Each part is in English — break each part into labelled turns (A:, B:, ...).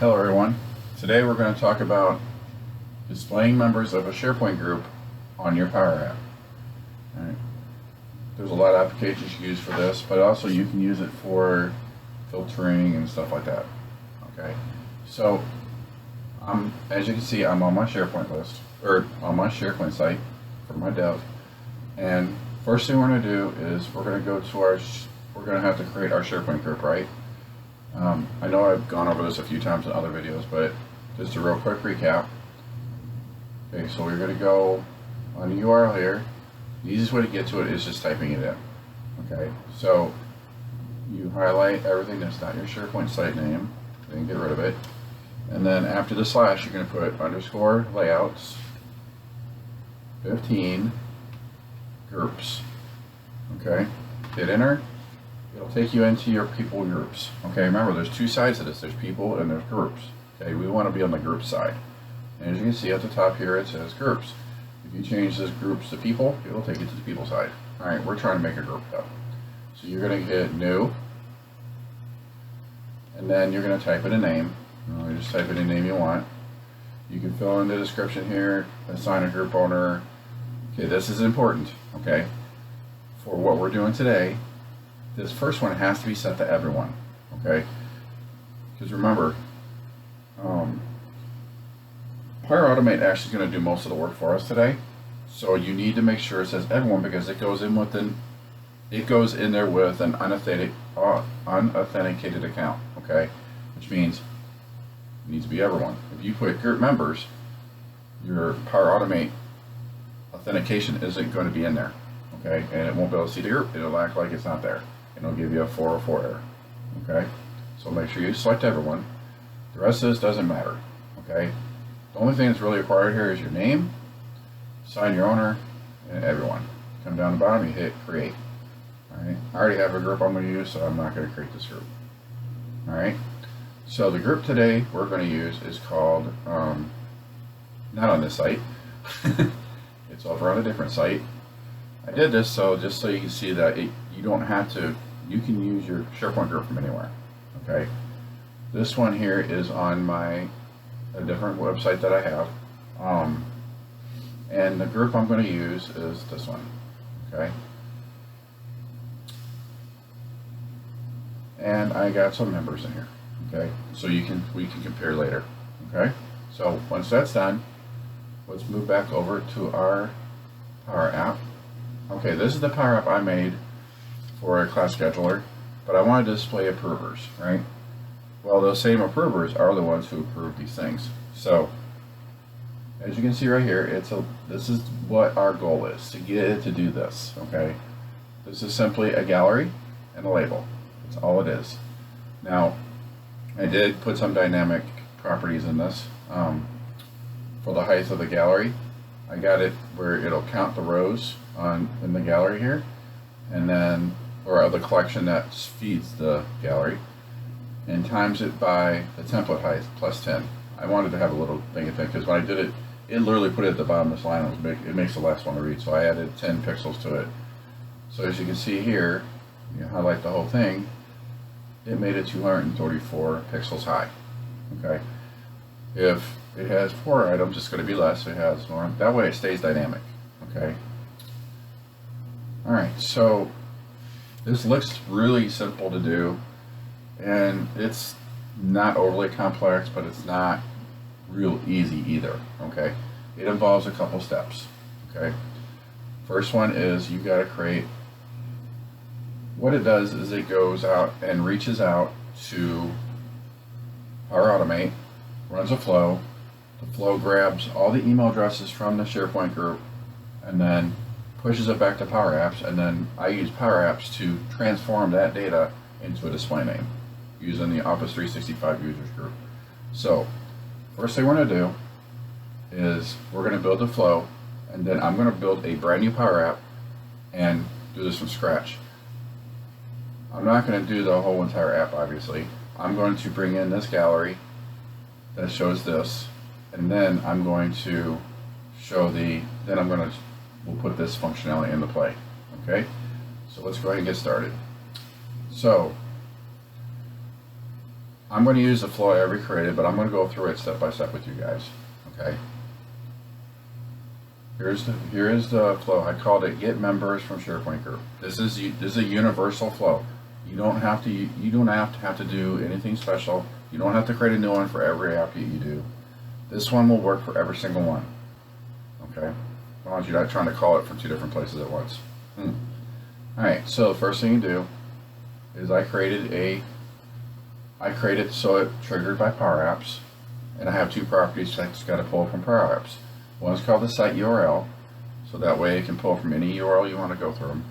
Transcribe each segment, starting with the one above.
A: Hello everyone. Today we're going to talk about displaying members of a SharePoint group on your Power App. All right. There's a lot of applications you use for this, but also you can use it for filtering and stuff like that. Okay. So as you can see, I'm on my SharePoint list, or on my SharePoint site for my dev. And first thing we're going to do is we're going to go to we're going to have to create our SharePoint group, right? I know I've gone over this a few times in other videos, but just a real quick recap. Okay, so we're going to go on the URL here. The easiest way to get to it is just typing it in. Okay, so you highlight everything that's not your SharePoint site name, then get rid of it. And then after the slash, you're going to put underscore layouts 15 groups. Okay, hit enter. It'll take you into your people groups. Okay, remember there's two sides to this. There's people and there's groups. Okay, we want to be on the group side. And as you can see at the top here, it says groups. If you change this groups to people, it'll take you to the people side. All right, we're trying to make a group though. So you're going to hit new, and then you're going to type in a name. You just type in a name you want. You can fill in the description here, assign a group owner. Okay, this is important. Okay, for what we're doing today. This first one has to be set to everyone, okay? Because remember, Power Automate actually is going to do most of the work for us today. So you need to make sure it says everyone because it goes in there with an unauthenticated account, okay? Which means it needs to be everyone. If you put group members, your Power Automate authentication isn't going to be in there, okay? And it won't be able to see the group. It'll act like it's not there. And it'll give you a 404 error. Okay, so make sure you select everyone. The rest of this doesn't matter. Okay, the only thing that's really required here is your name, assign your owner, and everyone. Come down the bottom, you hit create. All right, I already have a group I'm going to use, so I'm not going to create this group. All right, so the group today we're going to use is called not on this site. It's over on a different site. I did this just so you can see that you don't have to, you can use your SharePoint group from anywhere. Okay, this one here is on a different website that I have, and the group I'm going to use is this one. Okay, and I got some members in here. Okay, so we can compare later. Okay, so once that's done, let's move back over to our Power App. Okay, this is the Power App I made for a class scheduler, but I want to display approvers, right? Well, those same approvers are the ones who approve these things. So, as you can see right here, this is what our goal is, to get it to do this, okay? This is simply a gallery and a label. That's all it is. Now, I did put some dynamic properties in this. For the height of the gallery, I got it where it'll count the rows in the gallery here, and then, or the collection that feeds the gallery, and times it by the template height plus 10. I wanted to have a little thing because when I did it, it literally put it at the bottom of this line. It makes the last one to read, so I added 10 pixels to it. So as you can see here, you highlight the whole thing, it made it 234 pixels high. Okay, if it has 4 items, it's going to be less. It has more. That way it stays dynamic. Okay. Alright, so this looks really simple to do, and it's not overly complex, but it's not real easy either. Okay, it involves a couple steps. Okay, first one is you got to create. What it does is it goes out and reaches out to Power Automate, runs a flow. The flow grabs all the email addresses from the SharePoint group, and then pushes it back to Power Apps, and then I use Power Apps to transform that data into a display name using the Office 365 users group. So first thing we're going to do is we're going to build a flow, and then I'm going to build a brand new Power App and do this from scratch. I'm not going to do the whole entire app, obviously. I'm going to bring in this gallery that shows this, and then I'm going to show we'll put this functionality into play. Okay, so let's go ahead and get started. So I'm going to use the flow I already created, but I'm going to go through it step by step with you guys. Okay. Here is the flow. I called it get members from SharePoint Group. This is a universal flow. You don't have to do anything special. You don't have to create a new one for every app that you do. This one will work for every single one. Okay. As long as you're not trying to call it from two different places at once. Alright, so the first thing you do is I created so it triggered by Power Apps, and I have two properties that's got to pull from Power Apps. One's called the site URL, so that way it can pull from any URL you want to go through,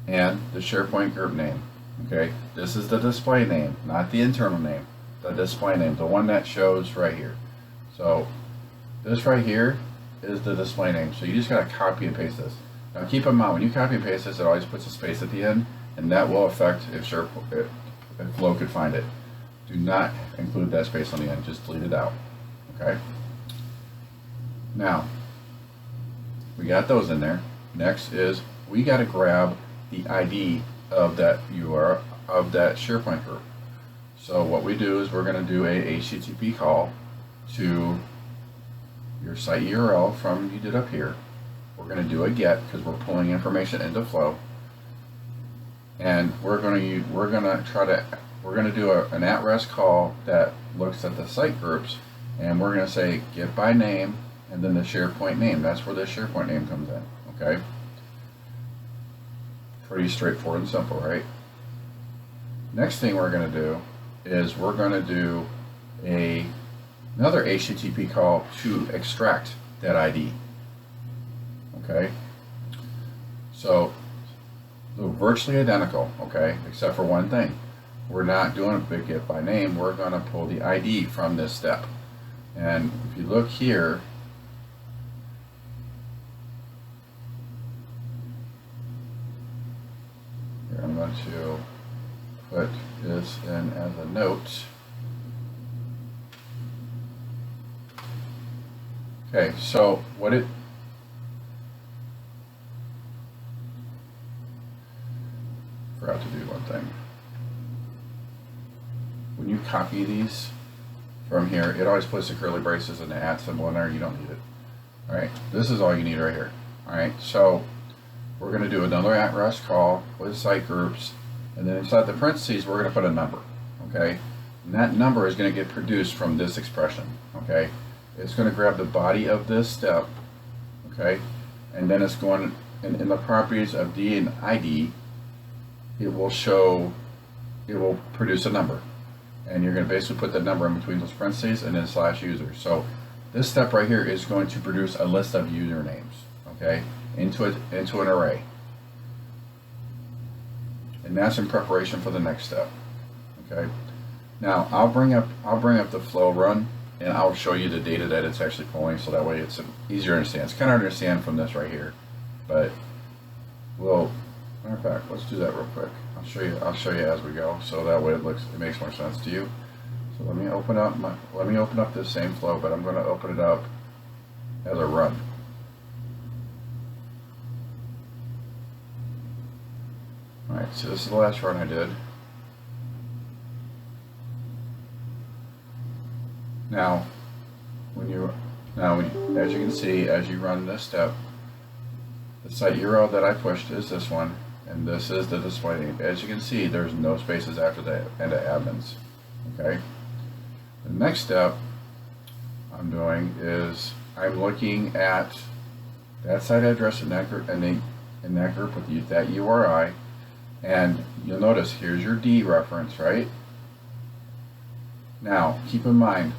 A: and the SharePoint group name. Okay, this is the display name, not the internal name, the display name, the one that shows right here. So this right here is the display name, so you just got to copy and paste this. Now keep in mind, when you copy and paste this, it always puts a space at the end, and that will affect if Flow could find it. Do not include that space on the end, just delete it out. Okay. Now, we got those in there. Next is we got to grab the ID of that URL of that SharePoint group. So what we do is we're going to do a HTTP call to your site URL from you did up here. We're going to do a get because we're pulling information into Flow, and we're going to do an at-rest call that looks at the site groups, and we're going to say getByName and then the SharePoint name. That's where the SharePoint name comes in. Okay. Pretty straightforward and simple, right? Next thing we're going to do is we're going to do another HTTP call to extract that ID. Okay, so they're virtually identical, okay, except for one thing. We're not doing a big get by name. We're going to pull the ID from this step. And if you look here, I'm going to put this in as a note. Okay, so forgot to do one thing. When you copy these from here, it always puts the curly braces and the @ symbol in there. You don't need it. All right, this is all you need right here. All right, so we're going to do another at-rest call with site groups, and then inside the parentheses, we're going to put a number. Okay, and that number is going to get produced from this expression. Okay, it's going to grab the body of this step. Okay, and then it's going in the properties of D and ID. It will produce a number, and you're going to basically put the number in between those parentheses and then /user. So this step right here is going to produce a list of usernames, okay, into an array, and that's in preparation for the next step. Okay, now I'll bring up the flow run, and I'll show you the data that it's actually pulling, so that way it's easier to understand. It's kind of hard to understand from this right here, but matter of fact, let's do that real quick. I'll show you as we go, so that way it makes more sense to you. So let me open up this same flow, but I'm going to open it up as a run. All right, so this is the last run I did. Now, as you can see, as you run this step, the site URL that I pushed is this one, and this is the display name. As you can see, there's no spaces after the end of admins. Okay. The next step I'm doing is I'm looking at that site address in that group, and in that group with that URI, and you'll notice here's your D reference, right? Now keep in mind,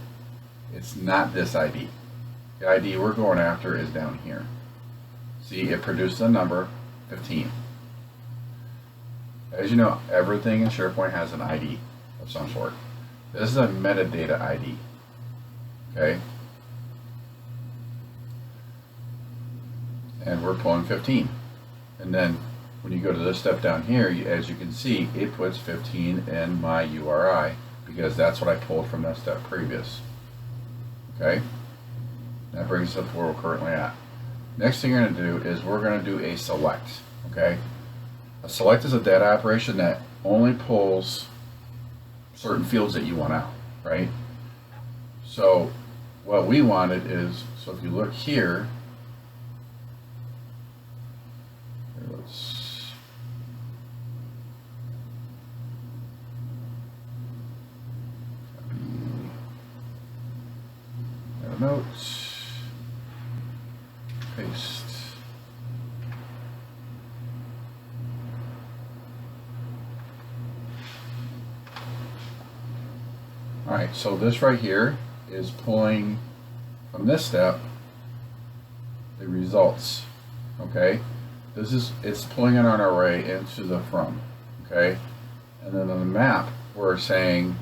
A: it's not this ID. The ID we're going after is down here. See, it produced a number 15. As you know, everything in SharePoint has an ID of some sort. This is a metadata ID. Okay? And we're pulling 15. And then when you go to this step down here, as you can see, it puts 15 in my URI because that's what I pulled from that step previous. Okay? That brings us up to where we're currently at. Next thing you're going to do is we're going to do a select. Okay? A select is a data operation that only pulls certain fields that you want out, right? So what we wanted is, so if you look here, let's copy a note, paste. Alright, so this right here is pulling from this step the results. Okay, it's pulling in an array into the from. Okay, and then on the map we're saying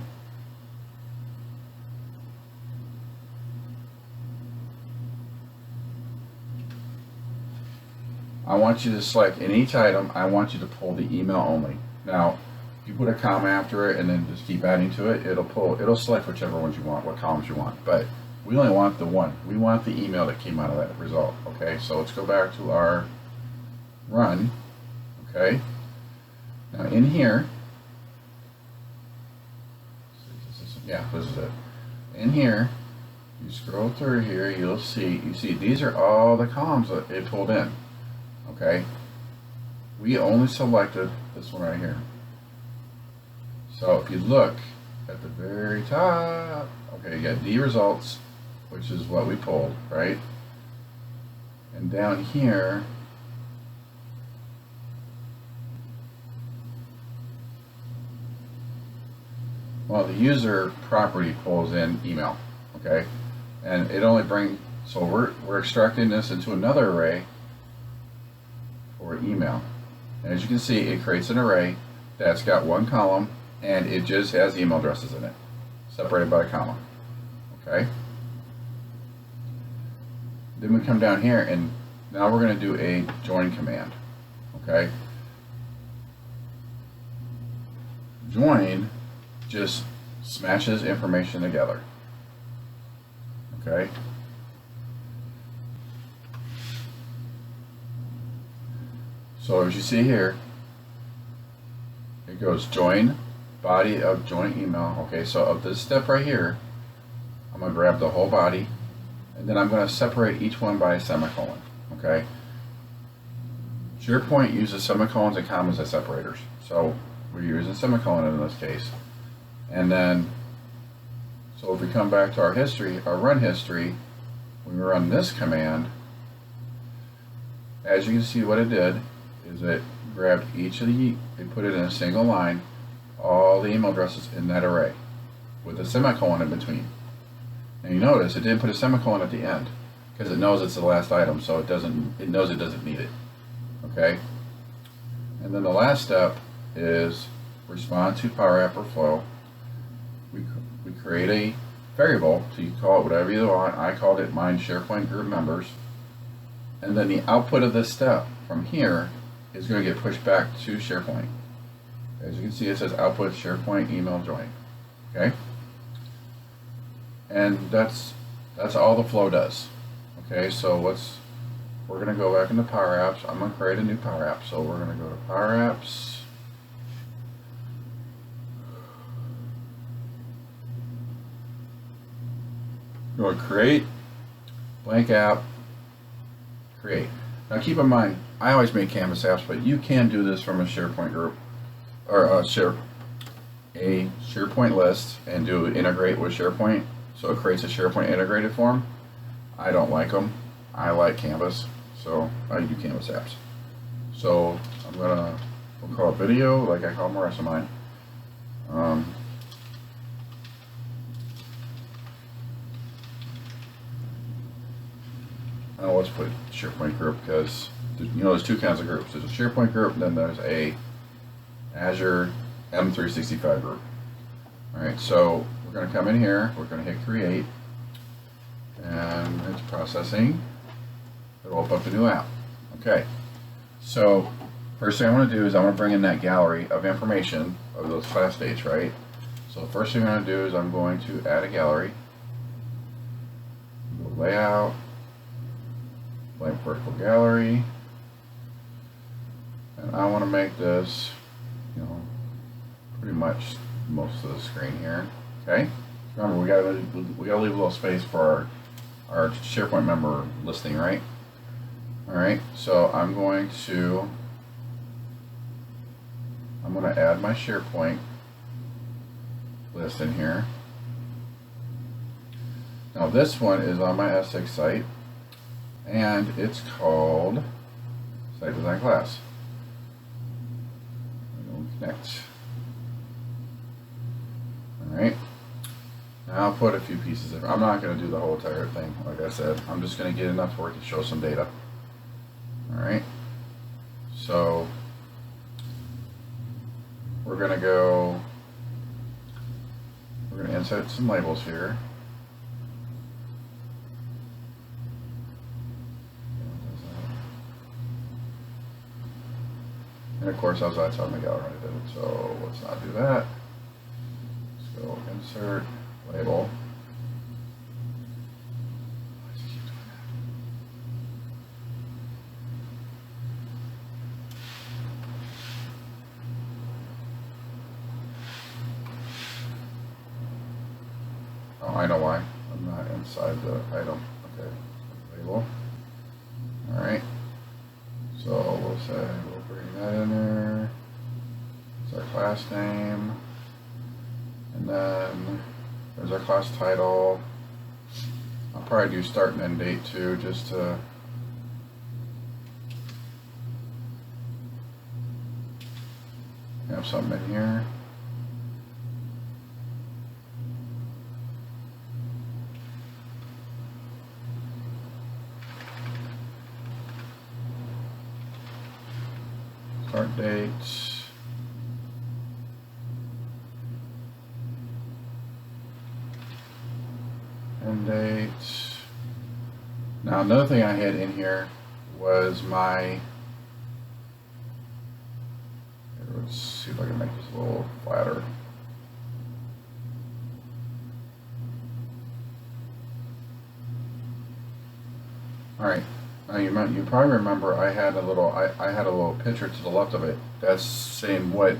A: I want you to select in each item, I want you to pull the email only. Now if you put a comma after it and then just keep adding to it, it'll select whichever ones you want, what columns you want, but we only want the one. We want the email that came out of that result. Okay, so let's go back to our run. Okay, now in here, yeah, this is it. In here, you scroll through here, you see these are all the columns that it pulled in. Okay, we only selected this one right here. So if you look at the very top, okay, you got D results, which is what we pulled, right? And down here, well, the user property pulls in email, okay? And it only brings, so we're extracting this into another array for email. And as you can see, it creates an array that's got one column and it just has email addresses in it, separated by a comma, okay? Then we come down here and now we're going to do a join command, okay? Join just smashes information together, okay? So as you see here, it goes join body of join email. Okay, so of this step right here, I'm going to grab the whole body and then I'm going to separate each one by a semicolon. Okay, SharePoint uses semicolons and commas as separators, so we're using semicolon in this case. And then, so if we come back to our history, our run history, when we run this command, as you can see, what it did is it grabbed each of the, it put it in a single line, all the email addresses in that array with a semicolon in between. And you notice it didn't put a semicolon at the end because it knows it's the last item, so it knows it doesn't need it. Okay, and then the last step is respond to Power App or Flow. We create a variable, so you can call it whatever you want. I called it mine SharePoint Group Members, and then the output of this step from here is going to get pushed back to SharePoint. As you can see, it says output SharePoint email join. Okay, and that's all the flow does. Okay, so we're going to go back into Power Apps. I'm going to create a new Power App. So we're going to go to Power Apps. Go to Create, Blank App, Create. Now keep in mind, I always make Canvas apps, but you can do this from a SharePoint group or a SharePoint list and do integrate with SharePoint. So it creates a SharePoint integrated form. I don't like them. I like Canvas, so I do Canvas apps. So we'll call it video, like I call the rest of mine. Let's put SharePoint group because there's two kinds of groups. There's a SharePoint group, and then there's a Azure M365 group. All right, so we're going to come in here. We're going to hit create, and it's processing. It'll open up a new app. Okay, so first thing I want to do is I want to bring in that gallery of information of those class dates, right? So the first thing I'm going to do is I'm going to add a gallery. Go layout. Blank vertical gallery, and I want to make this, pretty much most of the screen here. Okay. Remember, we gotta leave a little space for our SharePoint member listing, right? All right. So I'm going to add my SharePoint list in here. Now this one is on my S6 site, and it's called Site Design Class. Connect. All right. Now I'll put a few pieces in. I'm not going to do the whole entire thing, like I said. I'm just going to get enough work to show some data. All right. So we're going to insert some labels here. And of course, that's how Miguel already did it. So let's not do that. Let's go insert label. Oh, I know why. I'm not inside the item. Okay. Label. All right. So we'll say we'll bring that in there. It's our class name. And then there's our class title. I'll probably do start and end date too, just to have something in here. Start date. End date. Now another thing I had in here was my, let's see if I can make this a little flatter. All right. Now you probably remember I had a little picture to the left of it that's saying what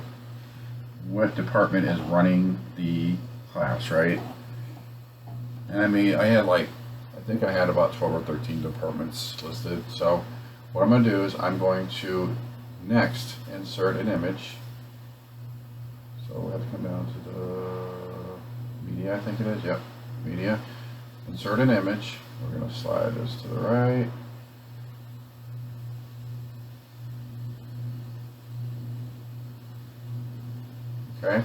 A: department is running the class, right? And I mean, I think I had about 12 or 13 departments listed. So what I'm going to do is I'm going to next insert an image. So we have to come down to the media, I think it is. Yep, media. Insert an image. We're going to slide this to the right. Okay.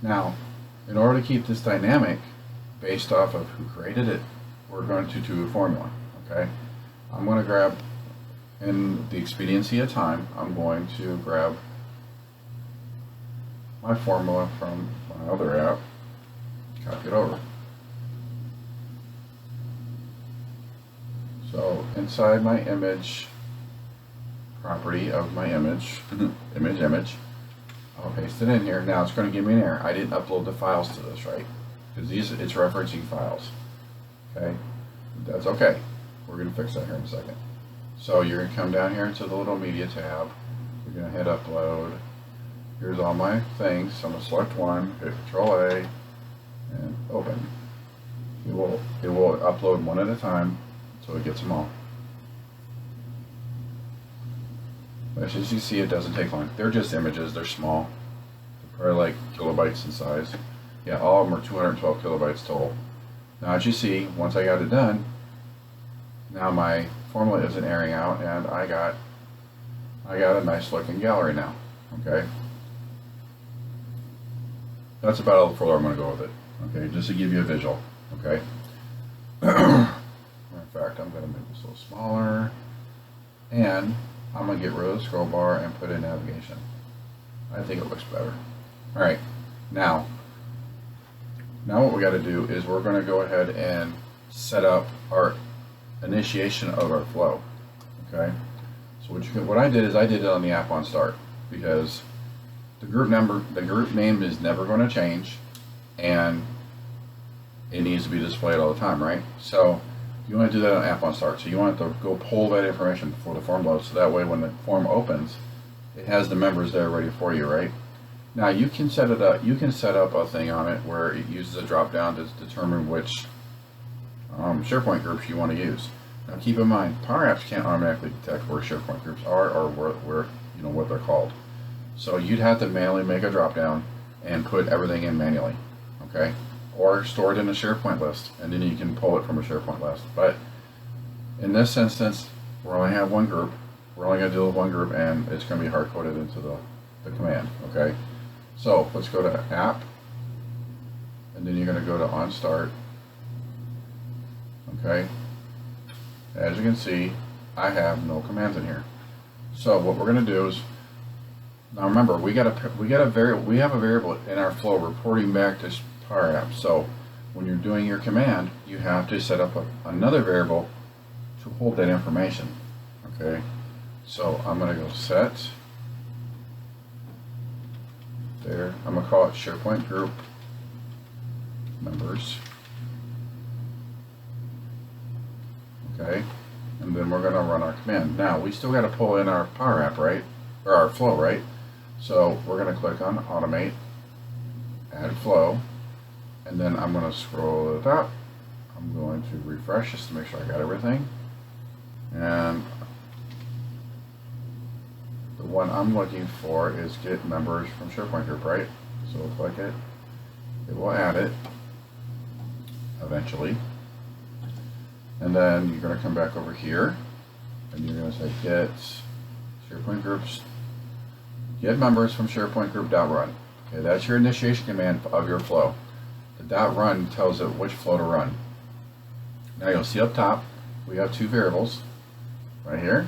A: Now, in order to keep this dynamic based off of who created it, we're going to do a formula. Okay. I'm going to grab, in the expediency of time, I'm going to grab my formula from my other app, copy it over. So inside my image property of my image, image, I'll paste it in here. Now it's going to give me an error. I didn't upload the files to this, right? Because it's referencing files. Okay, that's okay. We're going to fix that here in a second. So you're going to come down here to the little media tab. You're going to hit upload. Here's all my things. So I'm going to select one, hit Control A, and open. It will upload one at a time, so it gets them all. But as you see, it doesn't take long. They're just images. They're small. They're probably like kilobytes in size. Yeah, all of them are 212 kilobytes total. Now, as you see, once I got it done, now my formula isn't airing out, and I got a nice looking gallery now. Okay. That's about all the further I'm going to go with it. Okay, just to give you a visual. Okay. In fact, I'm going to make this a little smaller, and I'm going to get rid of the scroll bar and put in navigation. I think it looks better. All right, now what we got to do is we're going to go ahead and set up our initiation of our flow. Okay, so what I did is I did it on the App.Onstart because the group name is never going to change, and it needs to be displayed all the time, right? So you want to do that on App.Onstart. So you want to go pull that information before the form loads, so that way when the form opens, it has the members there ready for you, right? Now you can set it up. You can set up a thing on it where it uses a drop down to determine which SharePoint groups you want to use. Now keep in mind, Power Apps can't automatically detect where SharePoint groups are or where you know what they're called. So you'd have to manually make a drop down and put everything in manually, okay? Or store it in a SharePoint list, and then you can pull it from a SharePoint list. But in this instance, we only have one group. We're only going to deal with one group, and it's going to be hard coded into the command, okay? So let's go to App, and then you're going to go to OnStart, okay? As you can see, I have no commands in here. So what we're going to do is, now remember, we have a variable in our flow reporting back to Power Apps. So when you're doing your command, you have to set up another variable to hold that information. Okay, so I'm going to go set there. I'm going to call it SharePoint Group Members. Okay, and then we're going to run our command. Now we still got to pull in our Power App, right, or our flow, right? So we're going to click on Automate, Add Flow, and then I'm going to scroll to the top. I'm going to refresh just to make sure I got everything. And the one I'm looking for is get members from SharePoint Group, right? So we'll click it. It will add it eventually. And then you're going to come back over here and you're going to say get SharePoint Groups, get members from SharePoint Group.run. Okay, that's your initiation command of your flow. The .run tells it which flow to run. Now you'll see up top we have two variables right here,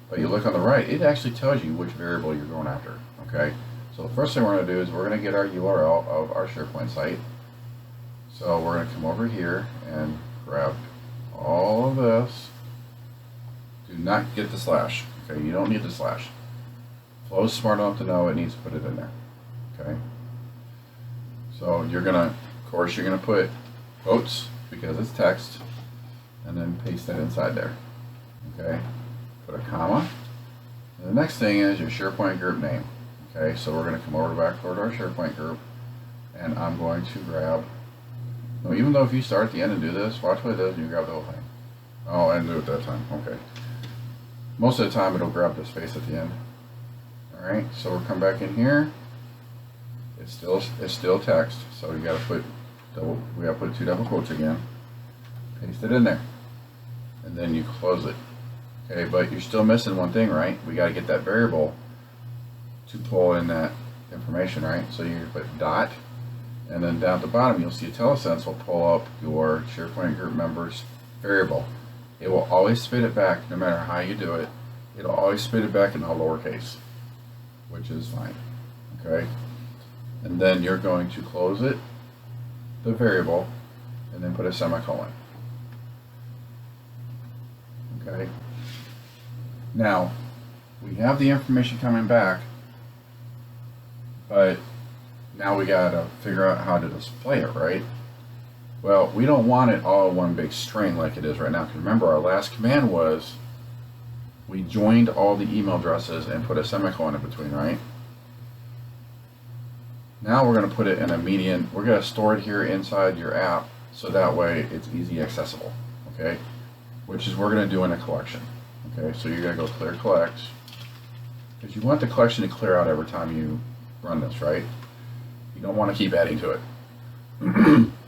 A: but you look on the right, it actually tells you which variable you're going after. Okay, so the first thing we're going to do is we're going to get our URL of our SharePoint site. So we're going to come over here and grab all of this. Do not get the slash. Okay, you don't need the slash. Flow's smart enough to know it needs to put it in there. Okay, so you're gonna, of course, you're gonna put quotes because it's text, and then paste that inside there. Okay, put a comma. And the next thing is your SharePoint group name. Okay, so we're gonna come over back toward our SharePoint group, and I'm going to grab. Now, even though if you start at the end and do this, watch what it does, and you grab the whole thing. Oh, I didn't do it that time. Okay. Most of the time, it'll grab the space at the end. All right, so we'll come back in here. It's still text, so we got to put two double quotes again. Paste it in there, and then you close it. Okay, but you're still missing one thing, right? We got to get that variable to pull in that information, right? So you put dot, and then down at the bottom you'll see IntelliSense will pull up your SharePoint group members variable. It will always spit it back, no matter how you do it. It'll always spit it back in all lowercase, which is fine. Okay. And then you're going to close it, the variable, and then put a semicolon. Okay. Now, we have the information coming back, but now we got to figure out how to display it, right? Well, we don't want it all one big string like it is right now. Because remember, our last command was we joined all the email addresses and put a semicolon in between, right? Now we're going to put it in a median. We're going to store it here inside your app, so that way it's easy accessible. Okay, which is we're going to do in a collection. Okay, so you're going to go ClearCollect, because you want the collection to clear out every time you run this, right? You don't want to keep adding to it.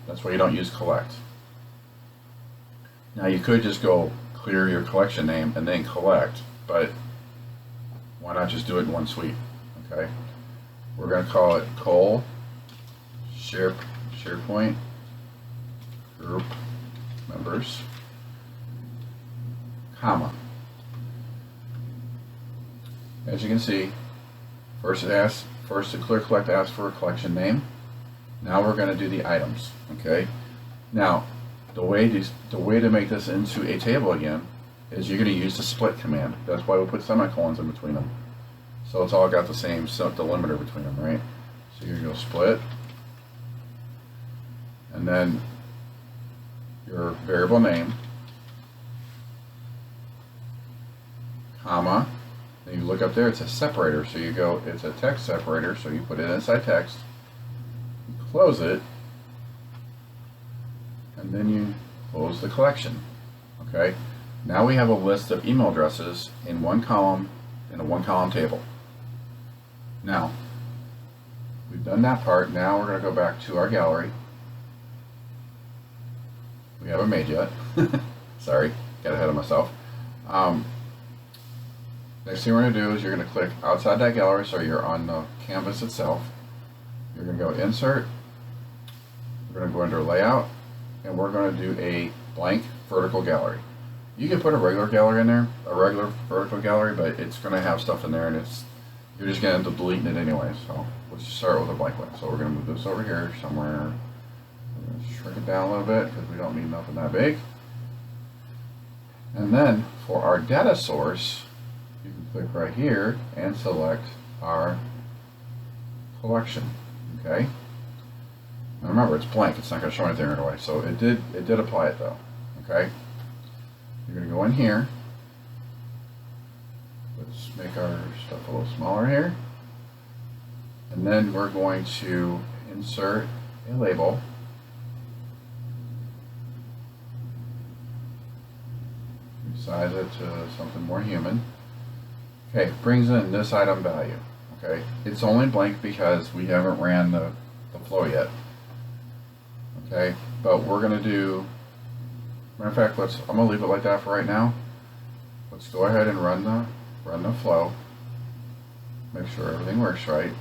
A: That's why you don't use collect. Now you could just go clear your collection name and then collect, but why not just do it in one sweep? Okay. We're going to call it SharePoint Group Members, comma. As you can see, first the ClearCollect asks for a collection name. Now we're going to do the items. Okay. Now the way to make this into a table again is you're going to use the split command. That's why we put semicolons in between them. So it's all got the same delimiter between them, right? So you're going to go split, and then your variable name, comma, And you look up there, it's a separator. So you go, it's a text separator. So you put it inside text, you close it, and then you close the collection. Okay. Now we have a list of email addresses in one column, in a one column table. Now, we've done that part. Now we're going to go back to our gallery. We haven't made yet. Sorry, got ahead of myself. Next thing we're going to do is you're going to click outside that gallery, so you're on the canvas itself. You're going to go Insert. We're going to go under Layout, and we're going to do a blank vertical gallery. You can put a regular gallery in there, a regular vertical gallery, but it's going to have stuff in there, and you're just going to end up deleting it anyway. So let's just start with a blank one. So we're going to move this over here somewhere. We're going to shrink it down a little bit because we don't need nothing that big. And then for our data source, you can click right here and select our collection. Okay. Now remember, it's blank. It's not going to show anything right away. So it did apply it though. Okay. You're going to go in here. Let's make our stuff a little smaller here. And then we're going to insert a label. Resize it to something more human. Okay, brings in this item value. Okay, it's only blank because we haven't ran the flow yet. Okay, but we're going to do, matter of fact, I'm going to leave it like that for right now. Let's go ahead and run the flow. Make sure everything works right.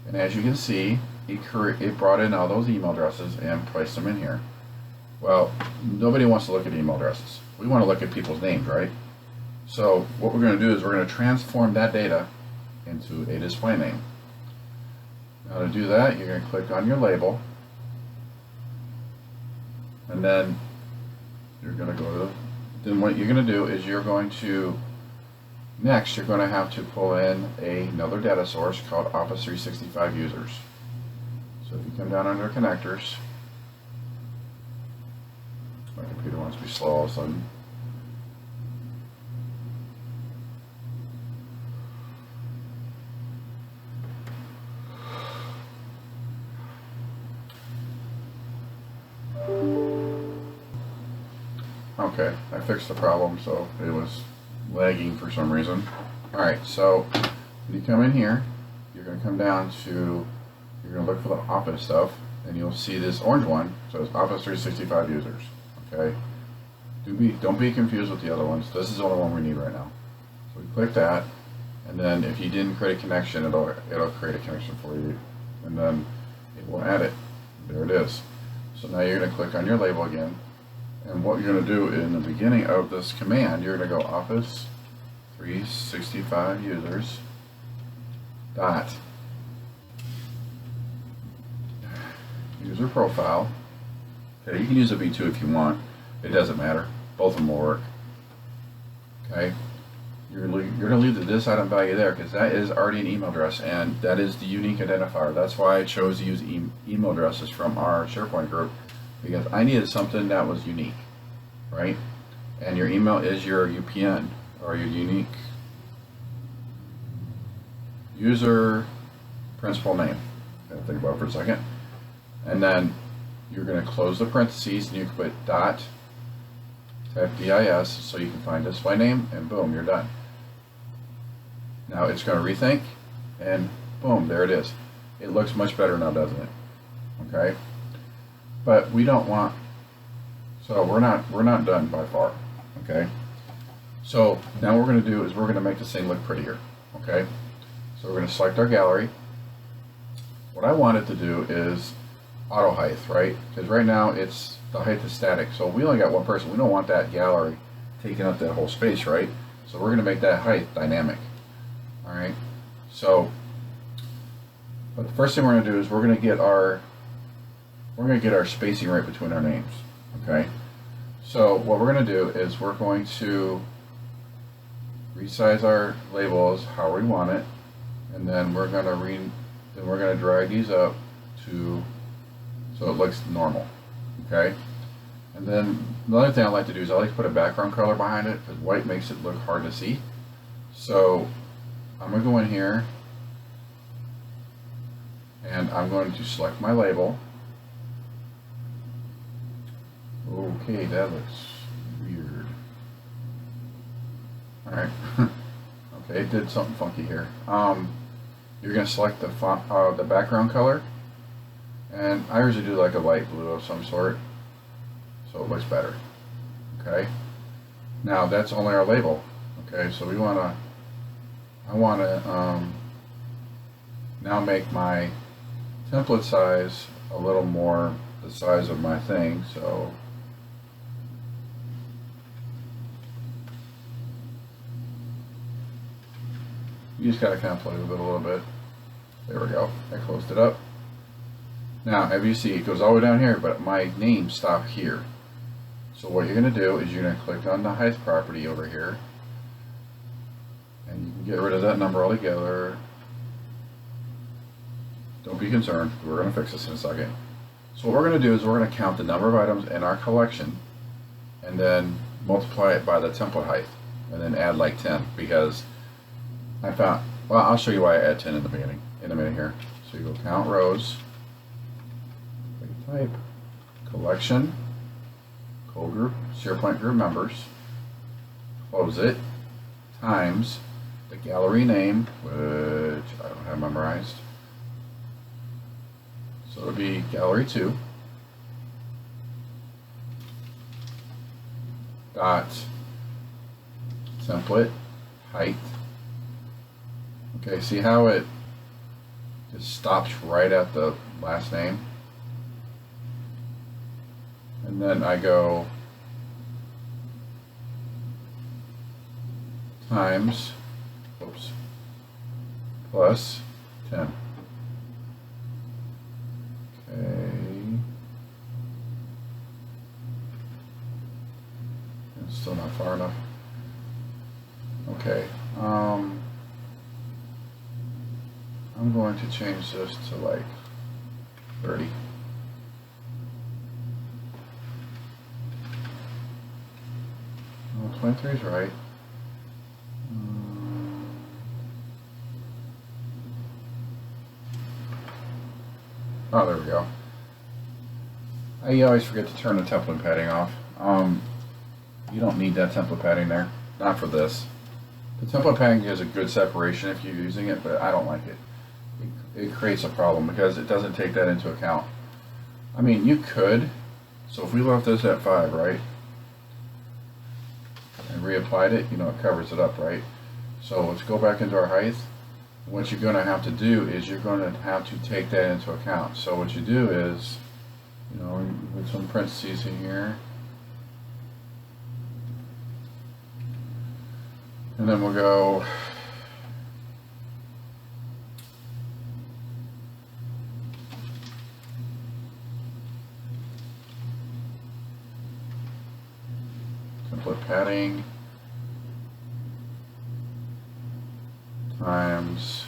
A: And as you can see, it brought in all those email addresses and placed them in here. Well, nobody wants to look at email addresses. We want to look at people's names, right? So what we're going to do is we're going to transform that data into a display name. Now to do that, you're going to click on your label, and then you're going to go to, then what you're going to do is you're going to have to pull in another data source called Office 365 users. So if you come down under connectors, my computer wants to be slow all of a sudden. Okay, I fixed the problem, so it was lagging for some reason. Alright, so when you come in here, you're going to come down to, you're going to look for the Office stuff, and you'll see this orange one, so it's Office 365 users. Okay, don't be confused with the other ones. This is the only one we need right now. So we click that, and then if you didn't create a connection, it'll create a connection for you, and then it will add it. There it is. So now you're going to click on your label again, and what you're going to do in the beginning of this command, you're going to go Office 365 users dot user profile. Okay, you can use a V2 if you want. It doesn't matter. Both of them will work. Okay, you're going to leave the this item value there because that is already an email address, and that is the unique identifier. That's why I chose to use email addresses from our SharePoint group, because I needed something that was unique, right? And your email is your UPN, or your unique user principal name. Gotta think about it for a second. And then you're going to close the parentheses, and you can put dot, type DIS, so you can find display name, and boom, you're done. Now it's going to rethink, and boom, there it is. It looks much better now, doesn't it? Okay. But we don't want, so we're not done by far. Okay, so now what we're going to do is we're going to make this thing look prettier. Okay, so we're going to select our gallery. What I want it to do is auto height, right? Because right now it's the height is static, so we only got one person. We don't want that gallery taking up that whole space, right? So we're going to make that height dynamic. All right, so but the first thing we're going to do is we're going to get our spacing right between our names. Okay, so what we're going to do is we're going to resize our labels how we want it, and then we're going to drag these up to so it looks normal. Okay, and then the other thing I like to do is I like to put a background color behind it because white makes it look hard to see. So I'm going to go in here and I'm going to select my label. Okay, that looks weird. Alright. Okay, it did something funky here. You're going to select the font, the background color, and I usually do like a light blue of some sort, so it looks better. Okay. Now that's only our label. Okay, so I want to now make my template size a little more the size of my thing. So you just got to kind of play with it a little bit. There we go. I closed it up. Now, as you see, it goes all the way down here, but my name stopped here. So what you're going to do is you're going to click on the height property over here, and you can get rid of that number altogether. Don't be concerned, we're going to fix this in a second. So what we're going to do is we're going to count the number of items in our collection, and then multiply it by the template height, and then add like 10, because I found, well, I'll show you why I add 10 in the beginning, in a minute here. So you go count rows, type, collection, cold group, SharePoint group members, close it, times the gallery name, which I don't have memorized. So it'll be gallery 2 dot template height. Okay, see how it just stops right at the last name? And then I go times, oops, plus 10. Okay. It's still not far enough. Okay. I'm going to change this to like 30. Oh, 23 is right. Oh, there we go. I always forget to turn the template padding off. You don't need that template padding there. Not for this. The template padding gives a good separation if you're using it, but I don't like it. It creates a problem because it doesn't take that into account. I mean, you could. So if we left this at 5, right? And reapplied it, you know, it covers it up, right? So let's go back into our height. What you're going to have to do is you're going to have to take that into account. So what you do is, you know, with some parentheses in here, and then we'll go template padding times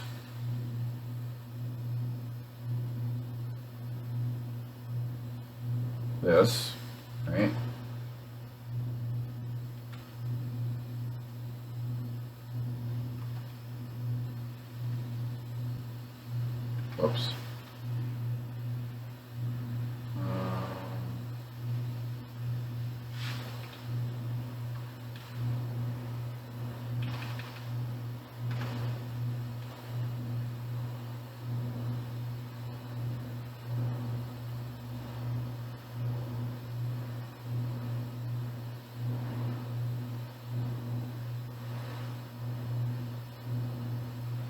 A: this, right? Whoops.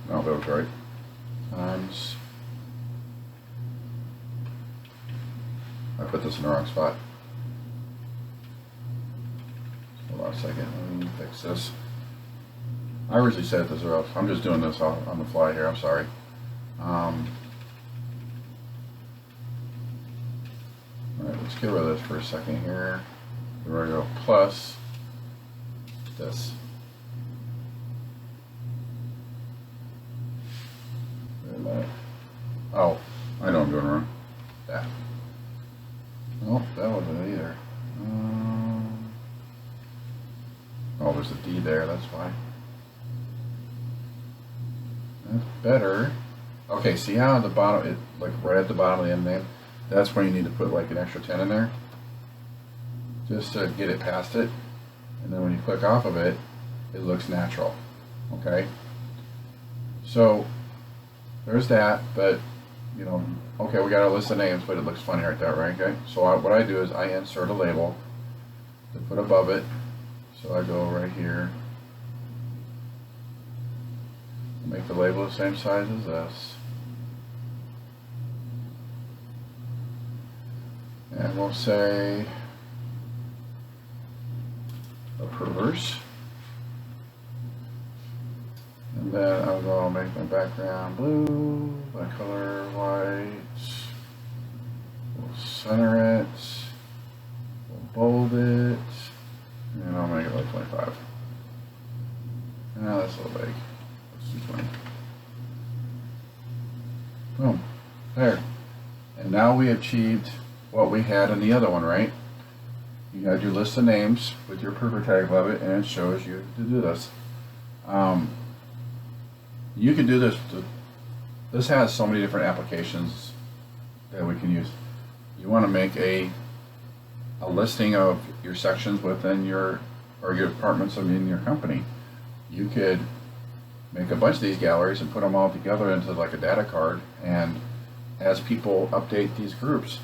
A: No, that was right. Times. I put this in the wrong spot. Hold on a second. Let me fix this. I originally set this up. I'm just doing this on the fly here. I'm sorry. Alright, let's get rid of this for a second here. There we go. Plus this. Oh, I know I'm doing wrong. That. Oh, that wasn't it either. Oh, there's a D there, that's why. That's better. Okay, see how at the bottom, it like right at the bottom of the end name, that's where you need to put like an extra 10 in there, just to get it past it. And then when you click off of it, it looks natural. Okay, so there's that. But you know, okay, we got our list of names, but it looks funny right there, right? Okay, so what I do is I insert a label to put above it. So I go right here, make the label the same size as this, and we'll say approvers. And then I'll go make my background blue, my color white, we'll center it, we'll bold it, and I'll make it like 25. That's a little big. Let's do 20. Boom. There. And now we achieved what we had in the other one, right? You had your list of names with your approver tag above it, and it shows you to do this. You can do this. This has so many different applications that we can use. You want to make a listing of your sections within your departments in your company. You could make a bunch of these galleries and put them all together into like a data card, and as people update these groups,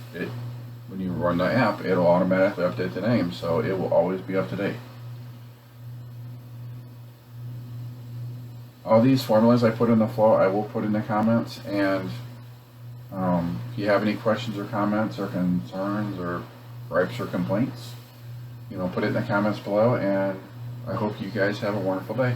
A: when you run the app, it'll automatically update the name, so it will always be up to date. All these formulas I put in the flow, I will put in the comments, and if you have any questions or comments or concerns or gripes or complaints, put it in the comments below, and I hope you guys have a wonderful day.